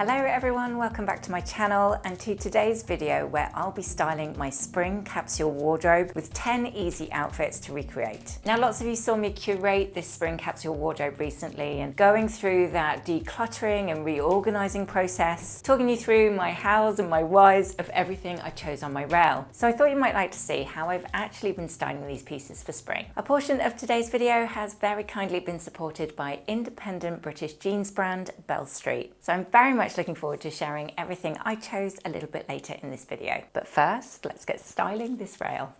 Hello everyone, welcome back to my channel and to today's video where I'll be styling my spring capsule wardrobe with 10 easy outfits to recreate. Now lots of you saw me curate this spring capsule wardrobe recently and going through that decluttering and reorganizing process, talking you through my hows and my whys of everything I chose on my rail. So I thought you might like to see how I've actually been styling these pieces for spring. A portion of today's video has very kindly been supported by independent British jeans brand Bell Street. So I'm very much looking forward to sharing everything I chose a little bit later in this video. But first, let's get styling this rail.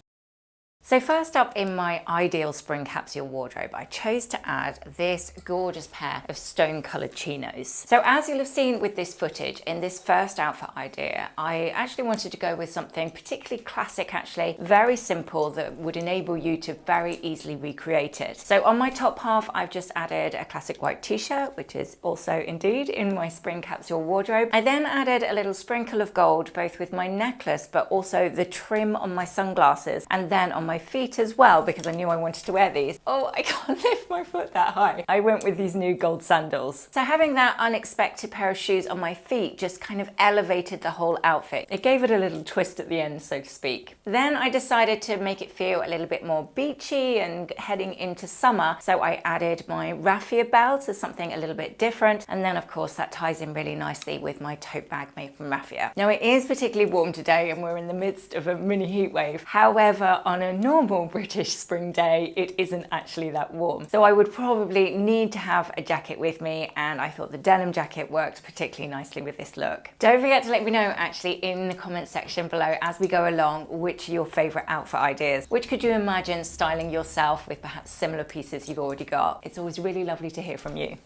So first up in my ideal spring capsule wardrobe, I chose to add this gorgeous pair of stone coloured chinos. So as you'll have seen with this footage, in this first outfit idea, I actually wanted to go with something particularly classic actually, very simple that would enable you to very easily recreate it. So on my top half, I've just added a classic white t-shirt, which is also indeed in my spring capsule wardrobe. I then added a little sprinkle of gold, both with my necklace, but also the trim on my sunglasses, and then on my feet as well, because I knew I wanted to wear these. Oh, I can't lift my foot that high. I went with these new gold sandals. So having that unexpected pair of shoes on my feet just kind of elevated the whole outfit. It gave it a little twist at the end, so to speak. Then I decided to make it feel a little bit more beachy and heading into summer. So I added my raffia belt as something a little bit different. And then of course that ties in really nicely with my tote bag made from raffia. Now it is particularly warm today and we're in the midst of a mini heat wave. However, on a normal British spring day, it isn't actually that warm. So I would probably need to have a jacket with me, and I thought the denim jacket worked particularly nicely with this look. Don't forget to let me know actually in the comments section below as we go along which are your favorite outfit ideas. Which could you imagine styling yourself with perhaps similar pieces you've already got? It's always really lovely to hear from you.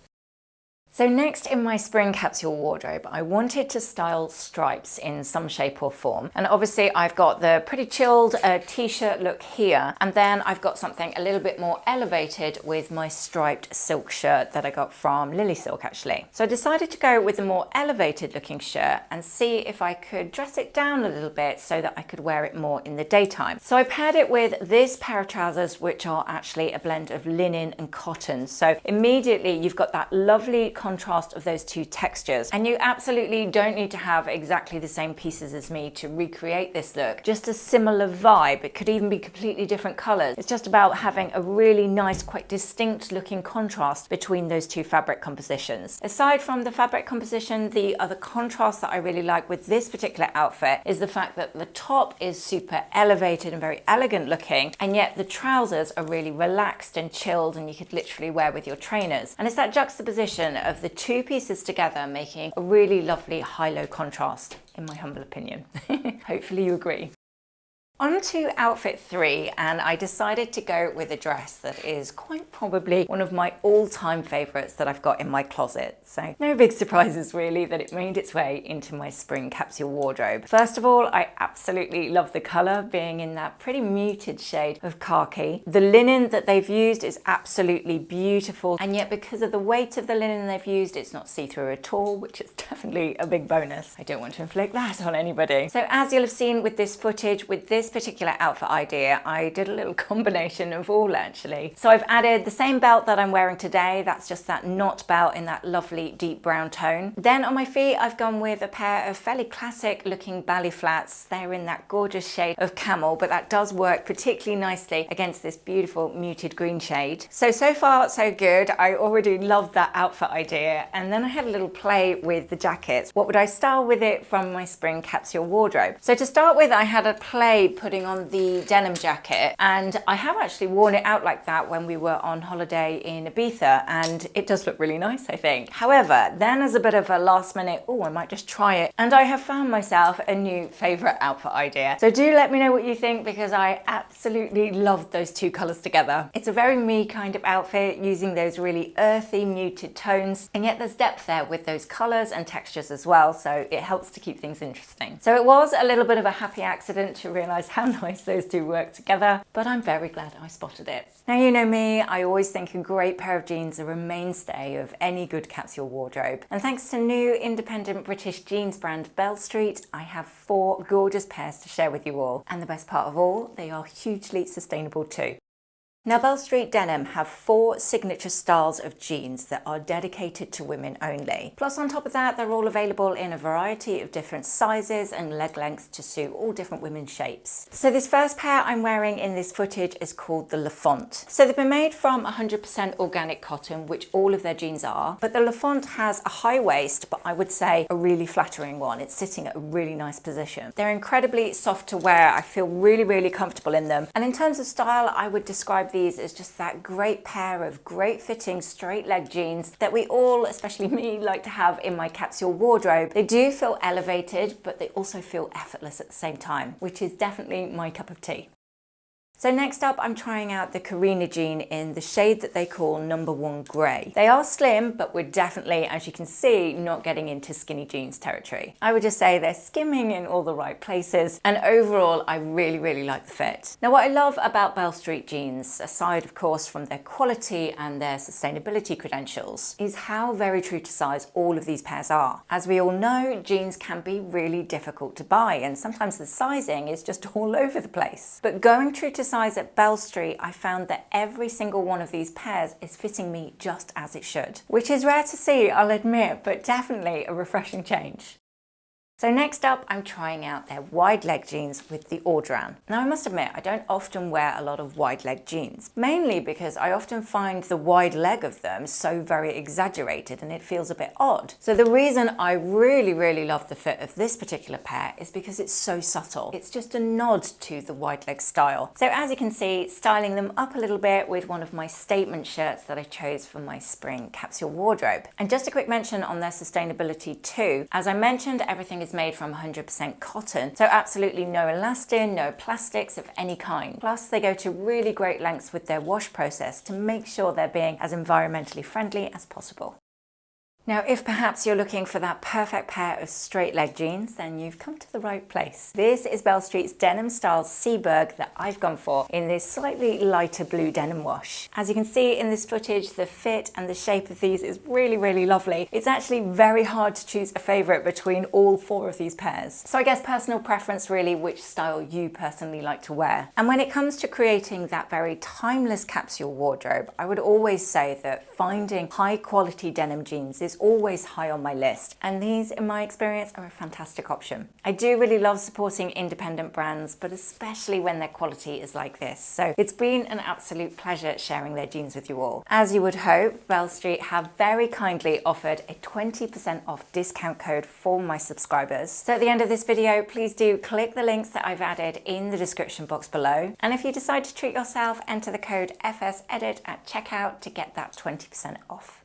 So next in my spring capsule wardrobe, I wanted to style stripes in some shape or form. And obviously I've got the pretty chilled t-shirt look here. And then I've got something a little bit more elevated with my striped silk shirt that I got from Lily Silk actually. So I decided to go with a more elevated looking shirt and see if I could dress it down a little bit so that I could wear it more in the daytime. So I paired it with this pair of trousers, which are actually a blend of linen and cotton. So immediately you've got that lovely contrast of those two textures, and you absolutely don't need to have exactly the same pieces as me to recreate this look. Just a similar vibe. It could even be completely different colors. It's just about having a really nice, quite distinct looking contrast between those two fabric compositions. Aside from the fabric composition, the other contrast that I really like with this particular outfit is the fact that the top is super elevated and very elegant looking, and yet the trousers are really relaxed and chilled, and you could literally wear with your trainers. And it's that juxtaposition of the two pieces together making a really lovely high-low contrast, in my humble opinion. Hopefully you agree. On to outfit 3, and I decided to go with a dress that is quite probably one of my all-time favourites that I've got in my closet. So no big surprises really that it made its way into my spring capsule wardrobe. First of all, I absolutely love the colour being in that pretty muted shade of khaki. The linen that they've used is absolutely beautiful, and yet because of the weight of the linen they've used, it's not see-through at all, which is definitely a big bonus. I don't want to inflict that on anybody. So as you'll have seen with this footage, with this particular outfit idea, I did a little combination of all actually. So I've added the same belt that I'm wearing today. That's just that knot belt in that lovely deep brown tone. Then on my feet, I've gone with a pair of fairly classic looking ballet flats. They're in that gorgeous shade of camel, but that does work particularly nicely against this beautiful muted green shade. So far so good. I already love that outfit idea. And then I had a little play with the jackets. What would I style with it from my spring capsule wardrobe? So to start with, I had a play putting on the denim jacket, and I have actually worn it out like that when we were on holiday in Ibiza, and it does look really nice, I think. However, then as a bit of a last minute, oh, I might just try it, and I have found myself a new favorite outfit idea. So do let me know what you think, because I absolutely loved those two colors together. It's a very me kind of outfit, using those really earthy muted tones, and yet there's depth there with those colors and textures as well, so it helps to keep things interesting. So it was a little bit of a happy accident to realize how nice those two work together, but I'm very glad I spotted it. Now you know me, I always think a great pair of jeans are a mainstay of any good capsule wardrobe, and thanks to new independent British jeans brand Bell Street, I have 4 gorgeous pairs to share with you all, and the best part of all, they are hugely sustainable too. Now, Bell Street Denim have 4 signature styles of jeans that are dedicated to women only. Plus, on top of that, they're all available in a variety of different sizes and leg lengths to suit all different women's shapes. So this first pair I'm wearing in this footage is called the Lafont. So they've been made from 100% organic cotton, which all of their jeans are, but the Lafont has a high waist, but I would say a really flattering one. It's sitting at a really nice position. They're incredibly soft to wear. I feel really, really comfortable in them. And in terms of style, I would describe these as just that great pair of great fitting straight leg jeans that we all, especially me, like to have in my capsule wardrobe. They do feel elevated, but they also feel effortless at the same time, which is definitely my cup of tea. So next up, I'm trying out the Carina jean in the shade that they call number 1 grey. They are slim, but we're definitely, as you can see, not getting into skinny jeans territory. I would just say they're skimming in all the right places, and overall, I really, really like the fit. Now, what I love about Bell Street jeans, aside of course from their quality and their sustainability credentials, is how very true to size all of these pairs are. As we all know, jeans can be really difficult to buy, and sometimes the sizing is just all over the place. But going true to size at Bell Street, I found that every single one of these pairs is fitting me just as it should, which is rare to see, I'll admit, but definitely a refreshing change. So next up, I'm trying out their wide leg jeans with the Audran. Now, I must admit, I don't often wear a lot of wide leg jeans, mainly because I often find the wide leg of them so very exaggerated and it feels a bit odd. So the reason I really, really love the fit of this particular pair is because it's so subtle. It's just a nod to the wide leg style. So as you can see, styling them up a little bit with one of my statement shirts that I chose for my spring capsule wardrobe. And just a quick mention on their sustainability too. As I mentioned, everything is made from 100% cotton, so absolutely no elastin, no plastics of any kind. Plus, they go to really great lengths with their wash process to make sure they're being as environmentally friendly as possible. Now, if perhaps you're looking for that perfect pair of straight leg jeans, then you've come to the right place. This is Bell Street's denim style Seaberg that I've gone for in this slightly lighter blue denim wash. As you can see in this footage, the fit and the shape of these is really, really lovely. It's actually very hard to choose a favorite between all 4 of these pairs. So I guess personal preference really, which style you personally like to wear. And when it comes to creating that very timeless capsule wardrobe, I would always say that finding high quality denim jeans is always high on my list, and these, in my experience, are a fantastic option. I do really love supporting independent brands, but especially when their quality is like this. So it's been an absolute pleasure sharing their jeans with you all. As you would hope, Bell Street have very kindly offered a 20% off discount code for my subscribers. So at the end of this video, please do click the links that I've added in the description box below. And if you decide to treat yourself, enter the code FSEDIT at checkout to get that 20% off.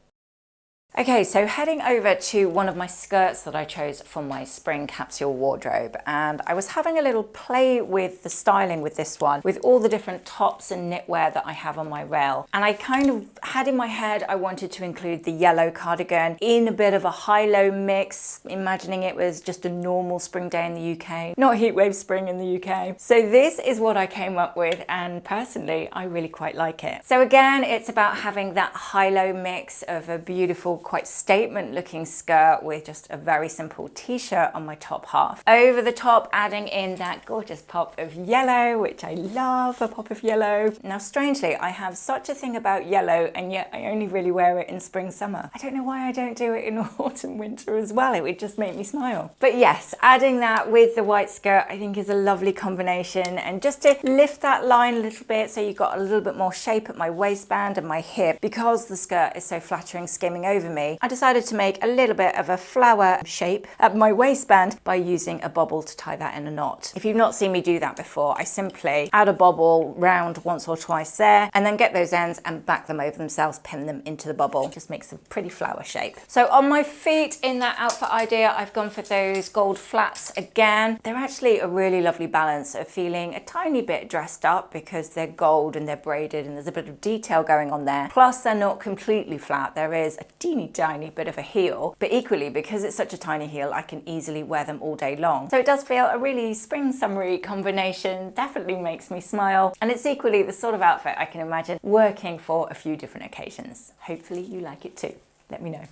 Okay, so heading over to one of my skirts that I chose for my spring capsule wardrobe, and I was having a little play with the styling with this one, with all the different tops and knitwear that I have on my rail. And I kind of had in my head I wanted to include the yellow cardigan in a bit of a high-low mix, imagining it was just a normal spring day in the UK, not heatwave spring in the UK. So this is what I came up with, and personally, I really quite like it. So again, it's about having that high-low mix of a beautiful, quite statement looking skirt with just a very simple t-shirt on my top half. Over the top, adding in that gorgeous pop of yellow, which I love, a pop of yellow. Now, strangely, I have such a thing about yellow, and yet I only really wear it in spring, summer. I don't know why I don't do it in autumn, winter as well. It would just make me smile. But yes, adding that with the white skirt, I think is a lovely combination. And just to lift that line a little bit, so you've got a little bit more shape at my waistband and my hip, because the skirt is so flattering, skimming over me, I decided to make a little bit of a flower shape at my waistband by using a bobble to tie that in a knot. If you've not seen me do that before, I simply add a bobble round once or twice there, and then get those ends and back them over themselves, pin them into the bobble. Just makes a pretty flower shape. So on my feet in that outfit idea, I've gone for those gold flats again. They're actually a really lovely balance of feeling a tiny bit dressed up because they're gold and they're braided and there's a bit of detail going on there. Plus they're not completely flat. There is a teeny tiny bit of a heel, but equally because it's such a tiny heel, I can easily wear them all day long. So it does feel a really spring summery combination, definitely makes me smile, and it's equally the sort of outfit I can imagine working for a few different occasions. Hopefully you like it too. Let me know.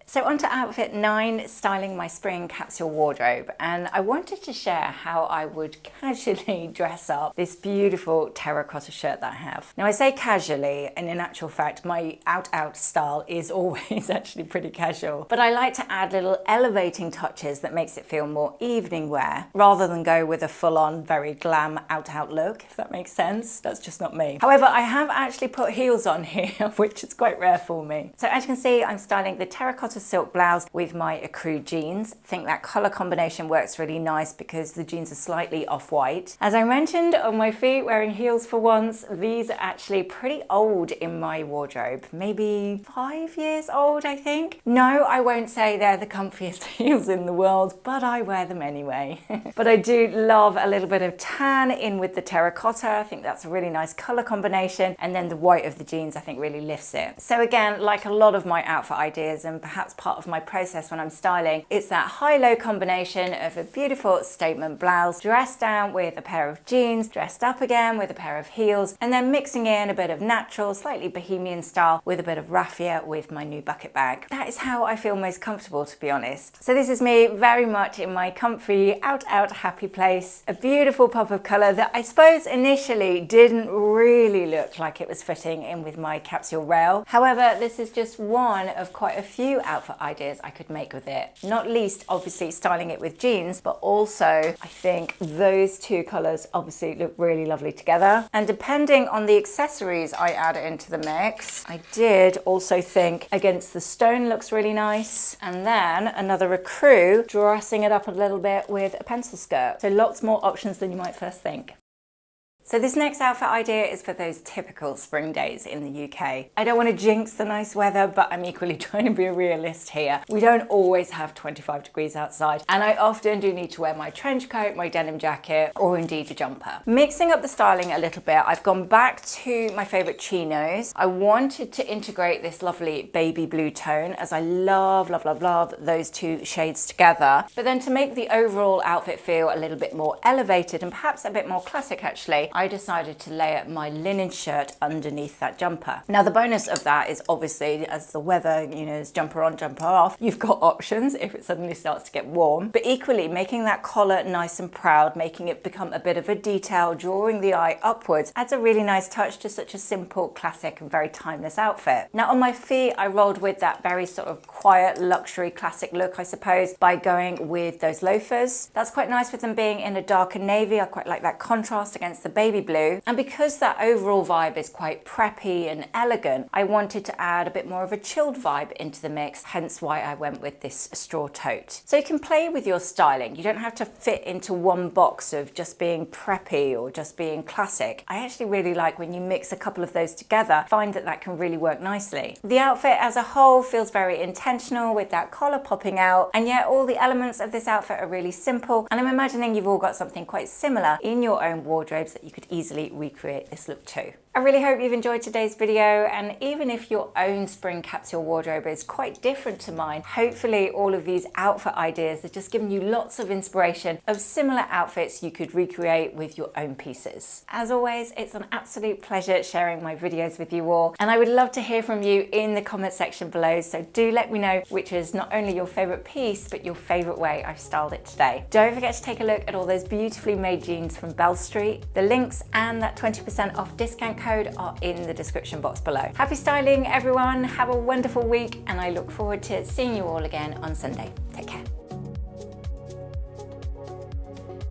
So on to outfit 9, styling my spring capsule wardrobe. And I wanted to share how I would casually dress up this beautiful terracotta shirt that I have. Now I say casually, and in actual fact, my out style is always actually pretty casual. But I like to add little elevating touches that makes it feel more evening wear, rather than go with a full-on, very glam out look, if that makes sense. That's just not me. However, I have actually put heels on here, which is quite rare for me. So as you can see, I'm styling the terracotta silk blouse with my ecru jeans. I think that color combination works really nice because the jeans are slightly off-white. As I mentioned, on my feet, wearing heels for once, these are actually pretty old in my wardrobe. Maybe 5 years old, I think. No, I won't say they're the comfiest heels in the world, but I wear them anyway. But I do love a little bit of tan in with the terracotta. I think that's a really nice color combination, and then the white of the jeans I think really lifts it. So again, like a lot of my outfit ideas and perhaps part of my process when I'm styling, it's that high-low combination of a beautiful statement blouse dressed down with a pair of jeans, dressed up again with a pair of heels, and then mixing in a bit of natural, slightly bohemian style with a bit of raffia with my new bucket bag. That is how I feel most comfortable, to be honest. So this is me very much in my comfy, out happy place. A beautiful pop of color that I suppose initially didn't really look like it was fitting in with my capsule rail. However, this is just one of quite a few outfit ideas I could make with it. Not least, obviously, styling it with jeans, but also I think those two colors obviously look really lovely together. And depending on the accessories I add into the mix, I did also think against the stone looks really nice. And then another ecru, dressing it up a little bit with a pencil skirt. So lots more options than you might first think. So this next outfit idea is for those typical spring days in the UK. I don't want to jinx the nice weather, but I'm equally trying to be a realist here. We don't always have 25 degrees outside, and I often do need to wear my trench coat, my denim jacket, or indeed a jumper. Mixing up the styling a little bit, I've gone back to my favorite chinos. I wanted to integrate this lovely baby blue tone, as I love those two shades together. But then to make the overall outfit feel a little bit more elevated and perhaps a bit more classic actually, I decided to layer my linen shirt underneath that jumper. Now the bonus of that is obviously as the weather, is jumper on, jumper off, you've got options if it suddenly starts to get warm. But equally making that collar nice and proud, making it become a bit of a detail, drawing the eye upwards, adds a really nice touch to such a simple, classic and very timeless outfit. Now on my feet, I rolled with that very sort of quiet, luxury, classic look, I suppose, by going with those loafers. That's quite nice with them being in a darker navy. I quite like that contrast against the baby blue. And because that overall vibe is quite preppy and elegant, I wanted to add a bit more of a chilled vibe into the mix, hence why I went with this straw tote. So you can play with your styling. You don't have to fit into one box of just being preppy or just being classic. I actually really like when you mix a couple of those together, find that can really work nicely. The outfit as a whole feels very intentional with that collar popping out, and yet all the elements of this outfit are really simple, and I'm imagining you've all got something quite similar in your own wardrobes that you could easily recreate this look too. I really hope you've enjoyed today's video, and even if your own spring capsule wardrobe is quite different to mine, hopefully all of these outfit ideas have just given you lots of inspiration of similar outfits you could recreate with your own pieces. As always, it's an absolute pleasure sharing my videos with you all, and I would love to hear from you in the comment section below, so do let me know which is not only your favorite piece, but your favorite way I've styled it today. Don't forget to take a look at all those beautifully made jeans from Bell Street. The links and that 20% off discount code are in the description box below. Happy styling, everyone. Have a wonderful week, and I look forward to seeing you all again on Sunday. Take care.